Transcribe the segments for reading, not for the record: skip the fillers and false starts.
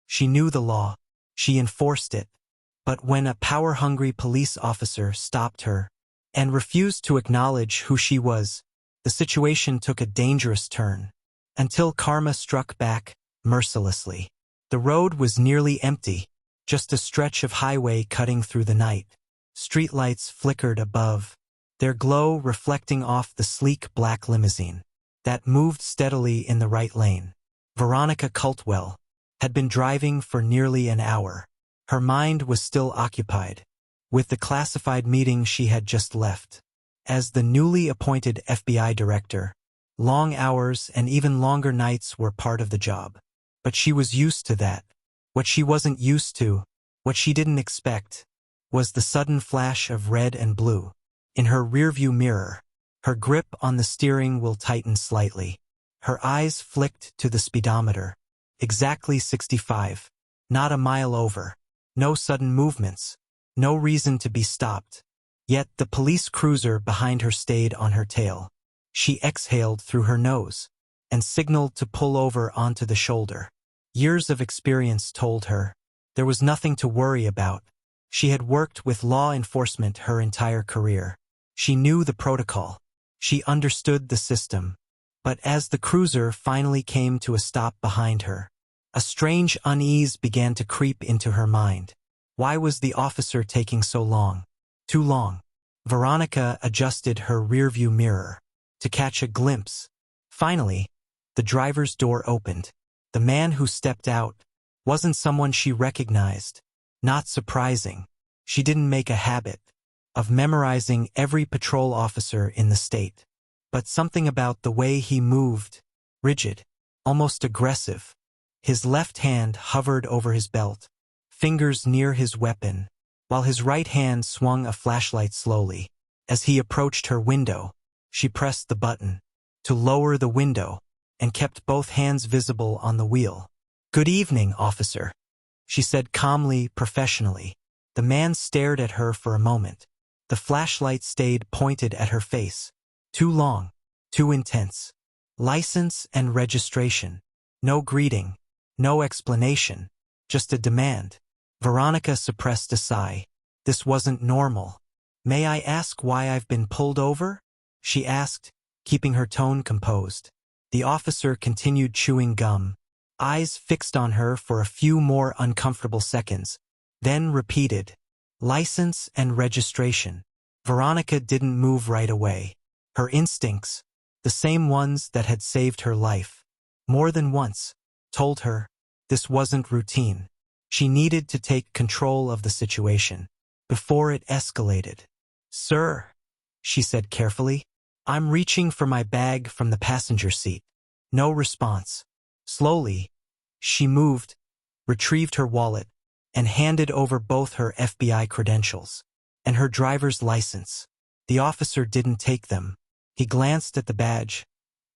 She knew the law. She enforced it. But when a power-hungry police officer stopped her and refused to acknowledge who she was, the situation took a dangerous turn. Until karma struck back, mercilessly. The road was nearly empty, just a stretch of highway cutting through the night. Streetlights flickered above, their glow reflecting off the sleek black limousine that moved steadily in the right lane. Veronika Coldwell had been driving for nearly an hour. Her mind was still occupied with the classified meeting she had just left. As the newly appointed FBI director, long hours and even longer nights were part of the job. But she was used to that. What she wasn't used to, what she didn't expect, was the sudden flash of red and blue. In her rearview mirror, her grip on the steering wheel tightened slightly. Her eyes flicked to the speedometer. Exactly 65. Not a mile over. No sudden movements. No reason to be stopped. Yet the police cruiser behind her stayed on her tail. She exhaled through her nose and signaled to pull over onto the shoulder. Years of experience told her there was nothing to worry about. She had worked with law enforcement her entire career. She knew the protocol. She understood the system. But as the cruiser finally came to a stop behind her, a strange unease began to creep into her mind. Why was the officer taking so long? Too long. Veronika adjusted her rearview mirror to catch a glimpse. Finally, the driver's door opened. The man who stepped out wasn't someone she recognized. Not surprising. She didn't make a habit of memorizing every patrol officer in the state. But something about the way he moved, rigid, almost aggressive. His left hand hovered over his belt, fingers near his weapon, while his right hand swung a flashlight slowly. As he approached her window, she pressed the button to lower the window and kept both hands visible on the wheel. "Good evening, officer," she said calmly, professionally. The man stared at her for a moment. The flashlight stayed pointed at her face. Too long, too intense. License and registration. No greeting, no explanation, just a demand. Veronika suppressed a sigh. This wasn't normal. "May I ask why I've been pulled over?" she asked, keeping her tone composed. The officer continued chewing gum, eyes fixed on her for a few more uncomfortable seconds, then repeated, "License and registration." Veronika didn't move right away. Her instincts, the same ones that had saved her life more than once, told her this wasn't routine. She needed to take control of the situation before it escalated. "Sir," she said carefully, "I'm reaching for my bag from the passenger seat." No response. Slowly, she moved, retrieved her wallet, and handed over both her FBI credentials and her driver's license. The officer didn't take them. He glanced at the badge,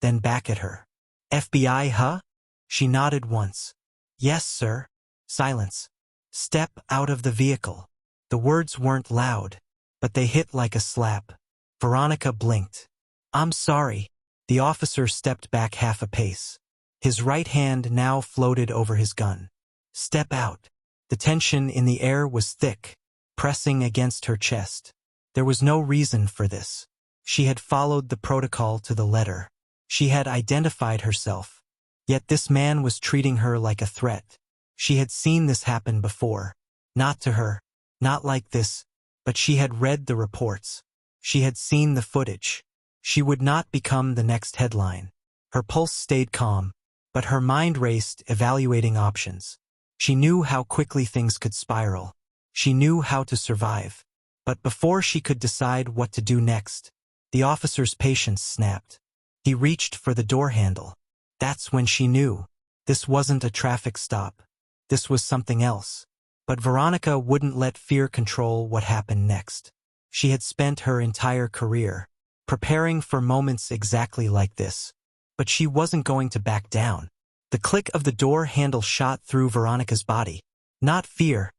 then back at her. "FBI, huh?" She nodded once. "Yes, sir." Silence. "Step out of the vehicle." The words weren't loud, but they hit like a slap. Veronika blinked. "I'm sorry." The officer stepped back half a pace. His right hand now floated over his gun. "Step out." The tension in the air was thick, pressing against her chest. There was no reason for this. She had followed the protocol to the letter. She had identified herself. Yet this man was treating her like a threat. She had seen this happen before. Not to her, not like this, but she had read the reports. She had seen the footage. She would not become the next headline. Her pulse stayed calm, but her mind raced, evaluating options. She knew how quickly things could spiral. She knew how to survive. But before she could decide what to do next, the officer's patience snapped. He reached for the door handle. That's when she knew. This wasn't a traffic stop. This was something else. But Veronika wouldn't let fear control what happened next. She had spent her entire career preparing for moments exactly like this. But she wasn't going to back down. The click of the door handle shot through Veronika's body. Not fear.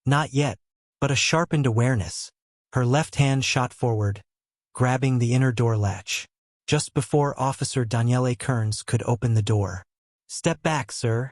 Not yet. But a sharpened awareness. Her left hand shot forward, grabbing the inner door latch, just before Officer Daniele Kearns could open the door. "Step back, sir,"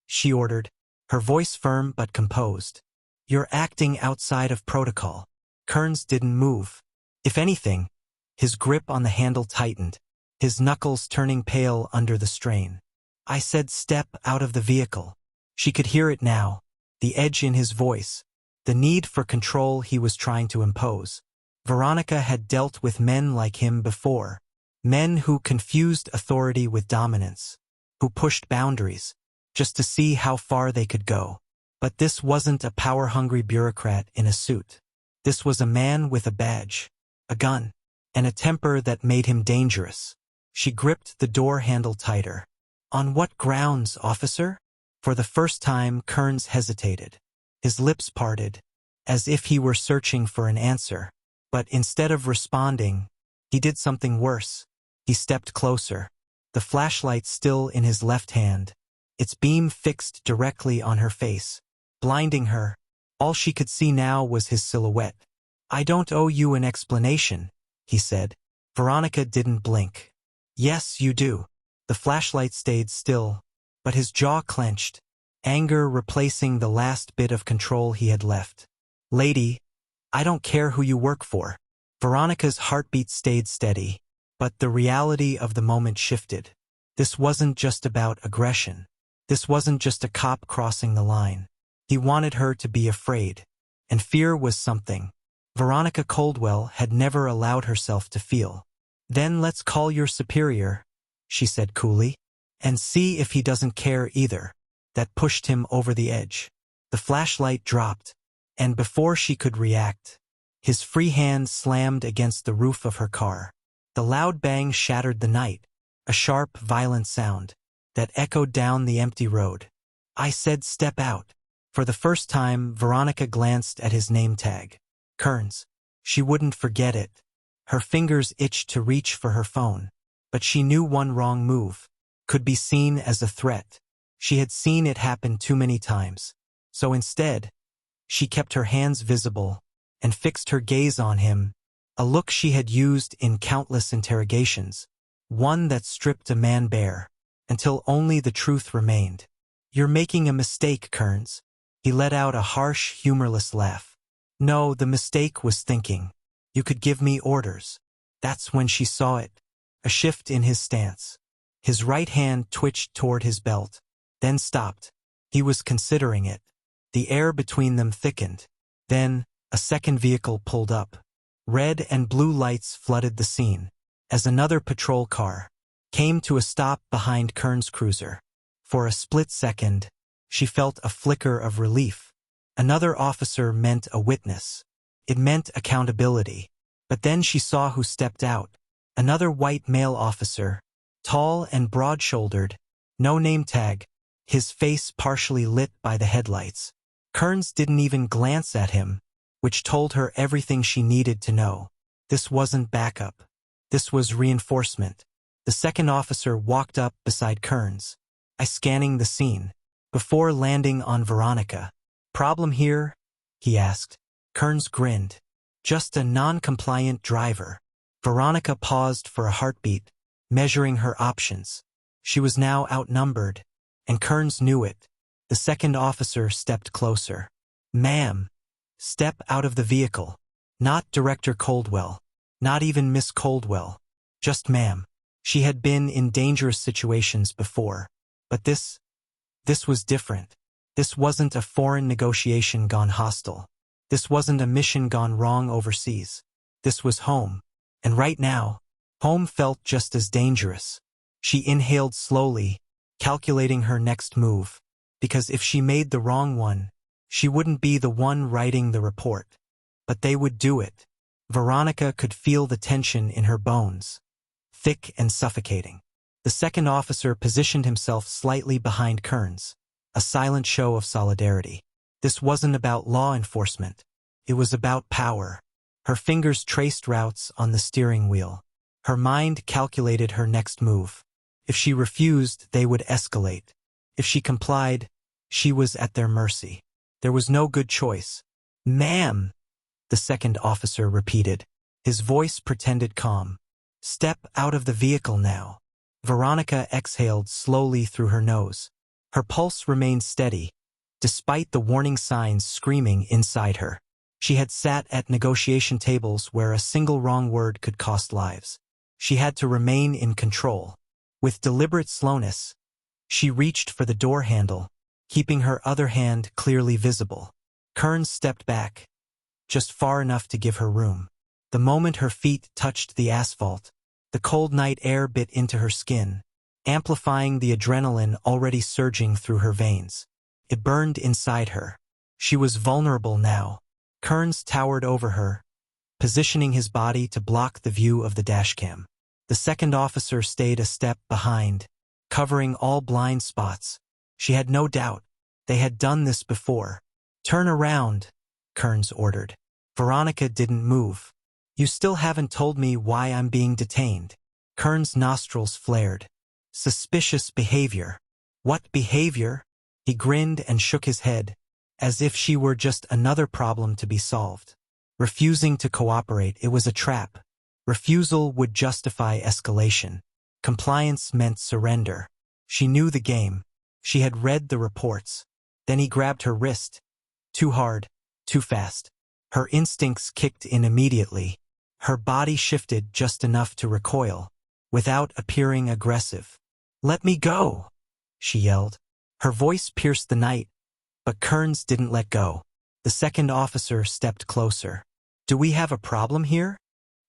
she ordered. her voice firm but composed. "You're acting outside of protocol." Kearns didn't move. If anything, his grip on the handle tightened, his knuckles turning pale under the strain. "I said step out of the vehicle." She could hear it now, the edge in his voice, the need for control he was trying to impose. Veronika had dealt with men like him before, men who confused authority with dominance, who pushed boundaries, just to see how far they could go. But this wasn't a power-hungry bureaucrat in a suit. This was a man with a badge, a gun, and a temper that made him dangerous. She gripped the door handle tighter. "On what grounds, officer?" For the first time, Kearns hesitated. His lips parted, as if he were searching for an answer. But instead of responding, he did something worse. He stepped closer, the flashlight still in his left hand, its beam fixed directly on her face, blinding her. All she could see now was his silhouette. "I don't owe you an explanation," he said. Veronika didn't blink. "Yes, you do." The flashlight stayed still, but his jaw clenched, anger replacing the last bit of control he had left. "Lady, I don't care who you work for." Veronika's heartbeat stayed steady, but the reality of the moment shifted. This wasn't just about aggression. This wasn't just a cop crossing the line. He wanted her to be afraid, and fear was something Veronika Coldwell had never allowed herself to feel. "Then let's call your superior," she said coolly, "and see if he doesn't care either." That pushed him over the edge. The flashlight dropped, and before she could react, his free hand slammed against the roof of her car. The loud bang shattered the night, a sharp, violent sound that echoed down the empty road. "I said step out." For the first time, Veronika glanced at his name tag. Kearns. She wouldn't forget it. Her fingers itched to reach for her phone, but she knew one wrong move could be seen as a threat. She had seen it happen too many times. So instead, she kept her hands visible and fixed her gaze on him, a look she had used in countless interrogations, one that stripped a man bare, until only the truth remained. "You're making a mistake, Kearns." He let out a harsh, humorless laugh. "No, the mistake was thinking you could give me orders." That's when she saw it, a shift in his stance. His right hand twitched toward his belt, then stopped. He was considering it. The air between them thickened. Then, a second vehicle pulled up. Red and blue lights flooded the scene, as another patrol car came to a stop behind Kearns' cruiser. For a split second, she felt a flicker of relief. Another officer meant a witness. It meant accountability. But then she saw who stepped out. Another white male officer, tall and broad-shouldered, no name tag, his face partially lit by the headlights. Kearns didn't even glance at him, which told her everything she needed to know. This wasn't backup. This was reinforcement. The second officer walked up beside Kearns, scanning the scene, before landing on Veronika. "Problem here?" he asked. Kearns grinned. "Just a non-compliant driver." Veronika paused for a heartbeat, measuring her options. She was now outnumbered, and Kearns knew it. The second officer stepped closer. "Ma'am, step out of the vehicle." Not Director Coldwell, not even Miss Coldwell, just ma'am. She had been in dangerous situations before, but this was different. This wasn't a foreign negotiation gone hostile. This wasn't a mission gone wrong overseas. This was home. And right now, home felt just as dangerous. She inhaled slowly, calculating her next move, because if she made the wrong one, she wouldn't be the one writing the report. But they would do it. Veronika could feel the tension in her bones, thick and suffocating. The second officer positioned himself slightly behind Kearns, a silent show of solidarity. This wasn't about law enforcement. It was about power. Her fingers traced routes on the steering wheel. Her mind calculated her next move. If she refused, they would escalate. If she complied, she was at their mercy. There was no good choice. "Ma'am," the second officer repeated. His voice pretended calm. "Step out of the vehicle now." Veronika exhaled slowly through her nose. Her pulse remained steady, despite the warning signs screaming inside her. She had sat at negotiation tables where a single wrong word could cost lives. She had to remain in control. With deliberate slowness, she reached for the door handle, keeping her other hand clearly visible. Kearns stepped back, just far enough to give her room. The moment her feet touched the asphalt, the cold night air bit into her skin, amplifying the adrenaline already surging through her veins. It burned inside her. She was vulnerable now. Kearns towered over her, positioning his body to block the view of the dashcam. The second officer stayed a step behind, covering all blind spots. She had no doubt. They had done this before. "Turn around," Kearns ordered. Veronika didn't move. "You still haven't told me why I'm being detained." Kearns' nostrils flared. Suspicious behavior. What behavior? He grinned and shook his head, as if she were just another problem to be solved. Refusing to cooperate, it was a trap. Refusal would justify escalation. Compliance meant surrender. She knew the game. She had read the reports. Then he grabbed her wrist. Too hard, too fast. Her instincts kicked in immediately. Her body shifted just enough to recoil, without appearing aggressive. "Let me go," she yelled. Her voice pierced the night, but Kearns didn't let go. The second officer stepped closer. "Do we have a problem here?"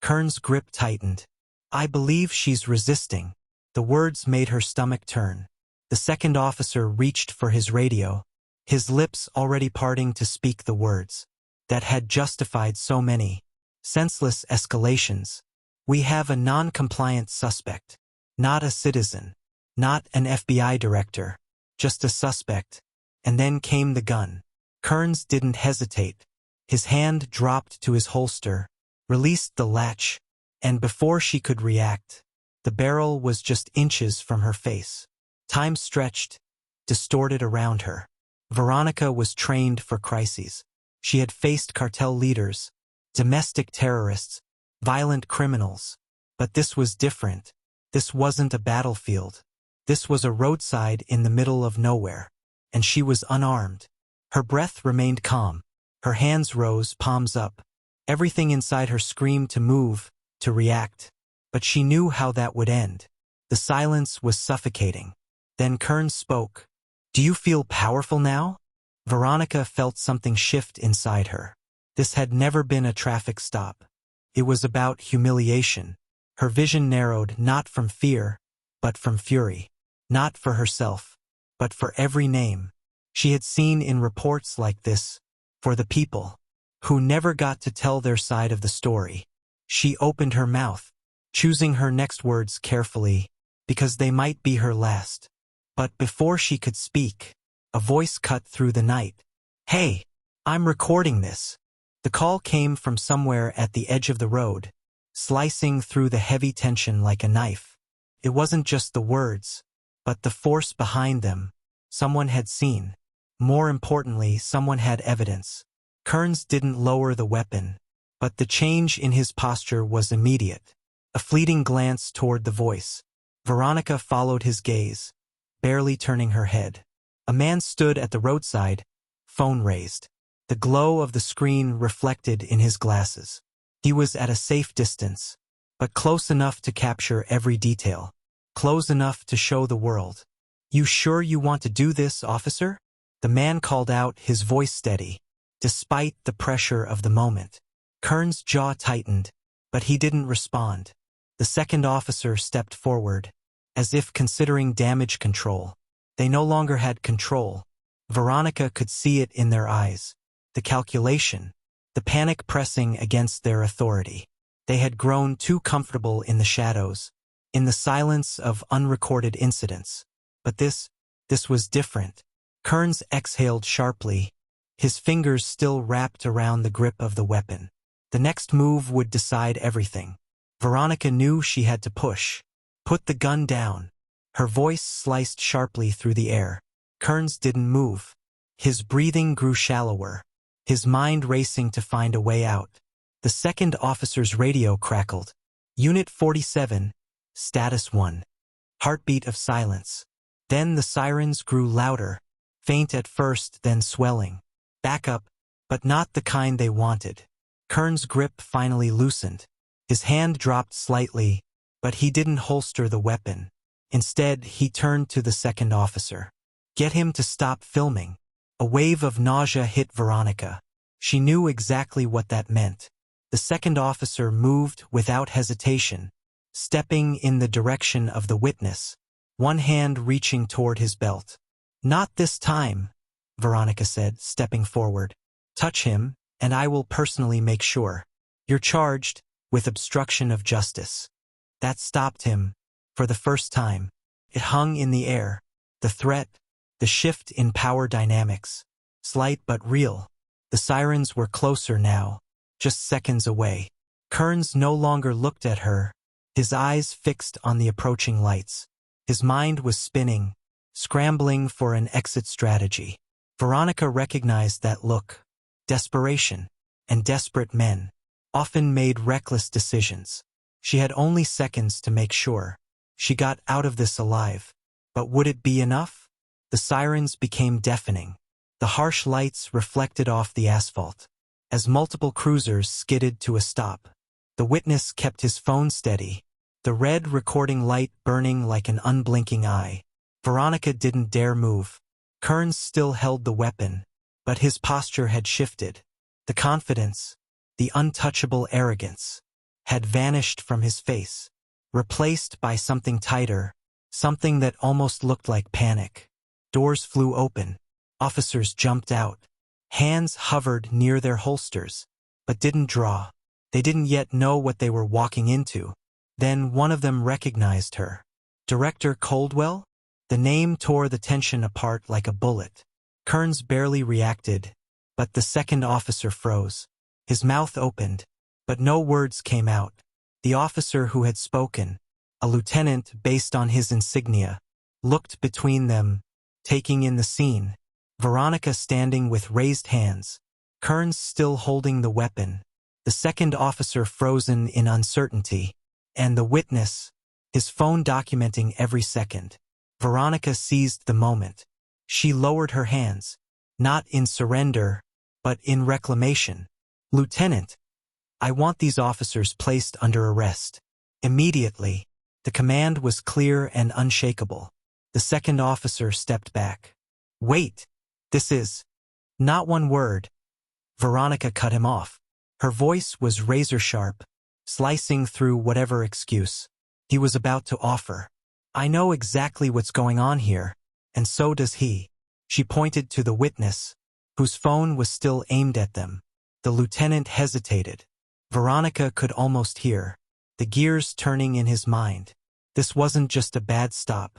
Kearns' grip tightened. "I believe she's resisting." The words made her stomach turn. The second officer reached for his radio, his lips already parting to speak the words that had justified so many senseless escalations. "We have a non-compliant suspect, not a citizen, not an FBI director, just a suspect." And then came the gun. Kearns didn't hesitate. His hand dropped to his holster, released the latch, and before she could react, the barrel was just inches from her face. Time stretched, distorted around her. Veronika was trained for crises. She had faced cartel leaders, domestic terrorists, violent criminals. But this was different. This wasn't a battlefield. This was a roadside in the middle of nowhere. And she was unarmed. Her breath remained calm. Her hands rose, palms up. Everything inside her screamed to move, to react. But she knew how that would end. The silence was suffocating. Then Kearns spoke. "Do you feel powerful now?" Veronika felt something shift inside her. This had never been a traffic stop. It was about humiliation. Her vision narrowed not from fear, but from fury. Not for herself, but for every name she had seen in reports like this, for the people who never got to tell their side of the story. She opened her mouth, choosing her next words carefully, because they might be her last. But before she could speak, a voice cut through the night. "Hey, I'm recording this." The call came from somewhere at the edge of the road, slicing through the heavy tension like a knife. It wasn't just the words, but the force behind them. Someone had seen. More importantly, someone had evidence. Kearns didn't lower the weapon, but the change in his posture was immediate. A fleeting glance toward the voice. Veronika followed his gaze, barely turning her head. A man stood at the roadside, phone raised. The glow of the screen reflected in his glasses. He was at a safe distance, but close enough to capture every detail. Close enough to show the world. "You sure you want to do this, officer?" The man called out, his voice steady, despite the pressure of the moment. Kearns' jaw tightened, but he didn't respond. The second officer stepped forward, as if considering damage control. They no longer had control. Veronika could see it in their eyes. The calculation, the panic pressing against their authority. They had grown too comfortable in the shadows, in the silence of unrecorded incidents. But this was different. Kearns exhaled sharply, his fingers still wrapped around the grip of the weapon. The next move would decide everything. Veronika knew she had to push. "Put the gun down." Her voice sliced sharply through the air. Kearns didn't move. His breathing grew shallower, his mind racing to find a way out. The second officer's radio crackled. "Unit 47, Status 1. Heartbeat of silence." Then the sirens grew louder. Faint at first, then swelling. Backup, but not the kind they wanted. Kern's grip finally loosened. His hand dropped slightly, but he didn't holster the weapon. Instead, he turned to the second officer. Get him to stop filming. A wave of nausea hit Veronika. She knew exactly what that meant. The second officer moved without hesitation, stepping in the direction of the witness, one hand reaching toward his belt. Not this time, Veronika said, stepping forward. Touch him, and I will personally make sure. You're charged with obstruction of justice. That stopped him, for the first time. It hung in the air. The threat, the shift in power dynamics. Slight but real. The sirens were closer now, just seconds away. Kearns no longer looked at her, his eyes fixed on the approaching lights. His mind was spinning, scrambling for an exit strategy. Veronika recognized that look. Desperation, and desperate men often made reckless decisions. She had only seconds to make sure she got out of this alive. But would it be enough? The sirens became deafening. The harsh lights reflected off the asphalt. As multiple cruisers skidded to a stop, the witness kept his phone steady, the red recording light burning like an unblinking eye. Veronika didn't dare move. Kearns still held the weapon, but his posture had shifted. The confidence, the untouchable arrogance, had vanished from his face, replaced by something tighter, something that almost looked like panic. Doors flew open. Officers jumped out. Hands hovered near their holsters, but didn't draw. They didn't yet know what they were walking into. Then one of them recognized her. Director Coldwell? The name tore the tension apart like a bullet. Kearns barely reacted, but the second officer froze. His mouth opened, but no words came out. The officer who had spoken, a lieutenant based on his insignia, looked between them, taking in the scene. Veronika standing with raised hands, Kearns still holding the weapon, the second officer frozen in uncertainty, and the witness, his phone documenting every second. Veronika seized the moment. She lowered her hands, not in surrender, but in reclamation. Lieutenant, I want these officers placed under arrest. Immediately, the command was clear and unshakable. The second officer stepped back. Wait! This is not one word. Veronika cut him off. Her voice was razor-sharp, slicing through whatever excuse he was about to offer. I know exactly what's going on here, and so does he. She pointed to the witness, whose phone was still aimed at them. The lieutenant hesitated. Veronika could almost hear the gears turning in his mind. This wasn't just a bad stop.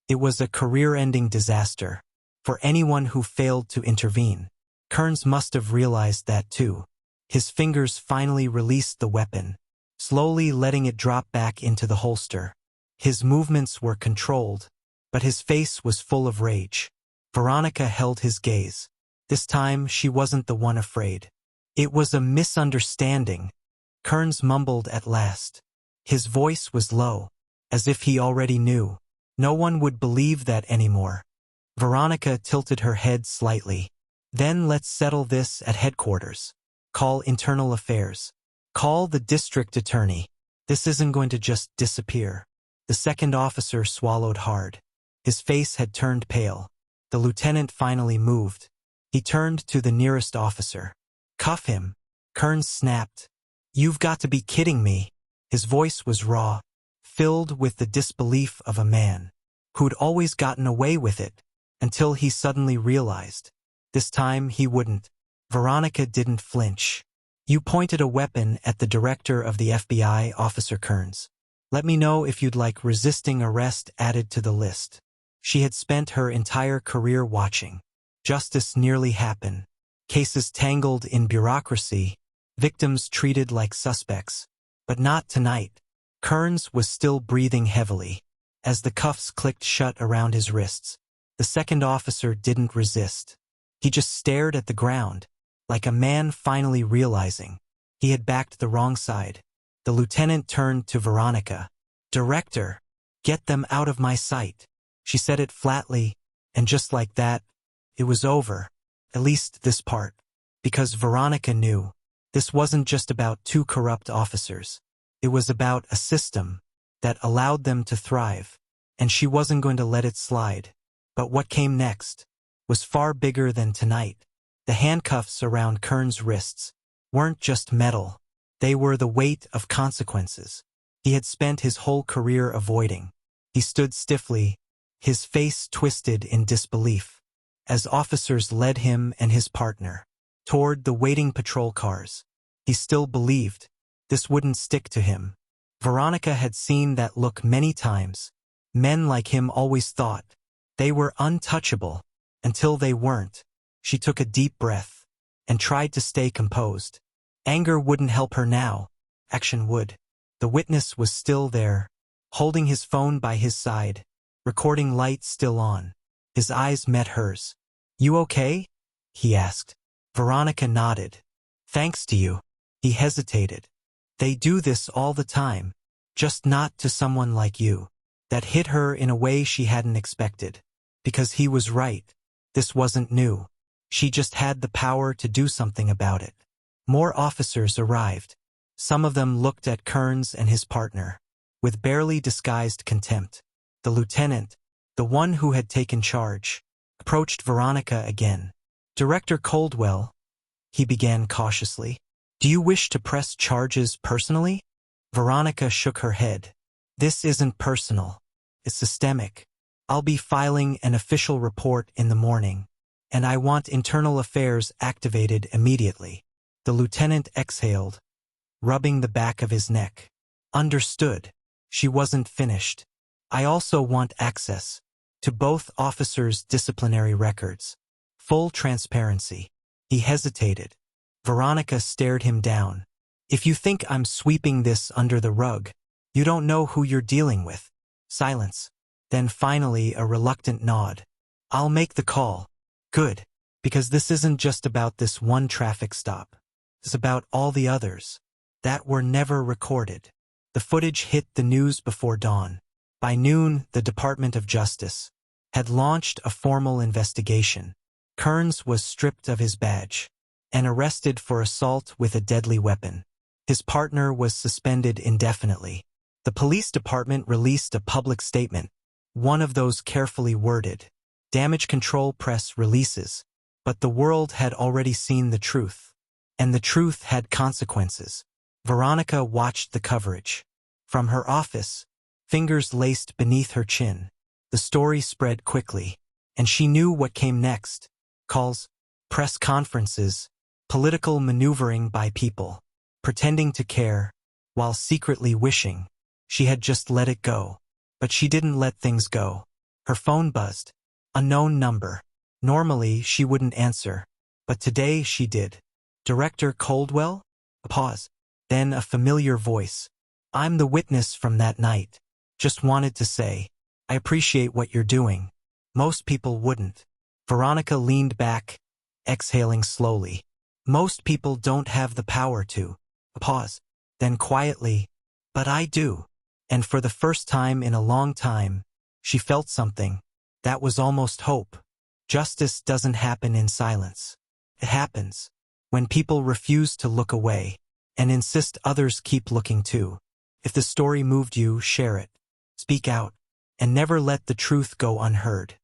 It was a career-ending disaster. For anyone who failed to intervene. Kearns must have realized that too. His fingers finally released the weapon, slowly letting it drop back into the holster. His movements were controlled, but his face was full of rage. Veronika held his gaze. This time she wasn't the one afraid. It was a misunderstanding, Kearns mumbled at last. His voice was low, as if he already knew. No one would believe that anymore. Veronika tilted her head slightly. Then let's settle this at headquarters. Call internal affairs. Call the district attorney. This isn't going to just disappear. The second officer swallowed hard. His face had turned pale. The lieutenant finally moved. He turned to the nearest officer. Cuff him. Kearns snapped. You've got to be kidding me. His voice was raw, filled with the disbelief of a man who'd always gotten away with it. Until he suddenly realized. This time he wouldn't. Veronika didn't flinch. You pointed a weapon at the director of the FBI, Officer Kearns. Let me know if you'd like resisting arrest added to the list. She had spent her entire career watching justice nearly happen. Cases tangled in bureaucracy, victims treated like suspects. But not tonight. Kearns was still breathing heavily, as the cuffs clicked shut around his wrists. The second officer didn't resist. He just stared at the ground, like a man finally realizing he had backed the wrong side. The lieutenant turned to Veronika. Director, get them out of my sight. She said it flatly, and just like that, It was over. At least this part. Because Veronika knew. This wasn't just about two corrupt officers. It was about a system that allowed them to thrive, and she wasn't going to let it slide. But what came next was far bigger than tonight. The handcuffs around Kern's wrists weren't just metal. They were the weight of consequences he had spent his whole career avoiding. He stood stiffly, his face twisted in disbelief, as officers led him and his partner toward the waiting patrol cars. He still believed this wouldn't stick to him. Veronika had seen that look many times. Men like him always thought they were untouchable until they weren't. She took a deep breath and tried to stay composed. Anger wouldn't help her now. Action would. The witness was still there, holding his phone by his side, recording light still on. His eyes met hers. "You okay?" he asked. Veronika nodded. "Thanks to you." He hesitated. "They do this all the time, just not to someone like you." That hit her in a way she hadn't expected. Because he was right. This wasn't new. She just had the power to do something about it. More officers arrived. Some of them looked at Kearns and his partner with barely disguised contempt. The lieutenant, the one who had taken charge, approached Veronika again. "Director Coldwell," he began cautiously, "do you wish to press charges personally?" Veronika shook her head. "This isn't personal. It's systemic. I'll be filing an official report in the morning, and I want internal affairs activated immediately." The lieutenant exhaled, rubbing the back of his neck. "Understood." She wasn't finished. "I also want access to both officers' disciplinary records. Full transparency." He hesitated. Veronika stared him down. "If you think I'm sweeping this under the rug, you don't know who you're dealing with." Silence. Then finally a reluctant nod. "I'll make the call." "Good. Because this isn't just about this one traffic stop. It's about all the others that were never recorded." The footage hit the news before dawn. By noon, the Department of Justice had launched a formal investigation. Kearns was stripped of his badge and arrested for assault with a deadly weapon. His partner was suspended indefinitely. The police department released a public statement, one of those carefully worded damage control press releases. But the world had already seen the truth, and the truth had consequences. Veronika watched the coverage. From her office, fingers laced beneath her chin. The story spread quickly, and she knew what came next. Calls, press conferences, political maneuvering by people, pretending to care, while secretly wishing she had just let it go. But she didn't let things go. Her phone buzzed. Unknown number. Normally she wouldn't answer, but today she did. "Director Coldwell?" A pause. Then a familiar voice. "I'm the witness from that night. Just wanted to say, I appreciate what you're doing. Most people wouldn't." Veronika leaned back, exhaling slowly. "Most people don't have the power to." A pause. Then quietly, "But I do." And for the first time in a long time, she felt something that was almost hope. Justice doesn't happen in silence. It happens when people refuse to look away and insist others keep looking too. If the story moved you, share it. Speak out, and never let the truth go unheard.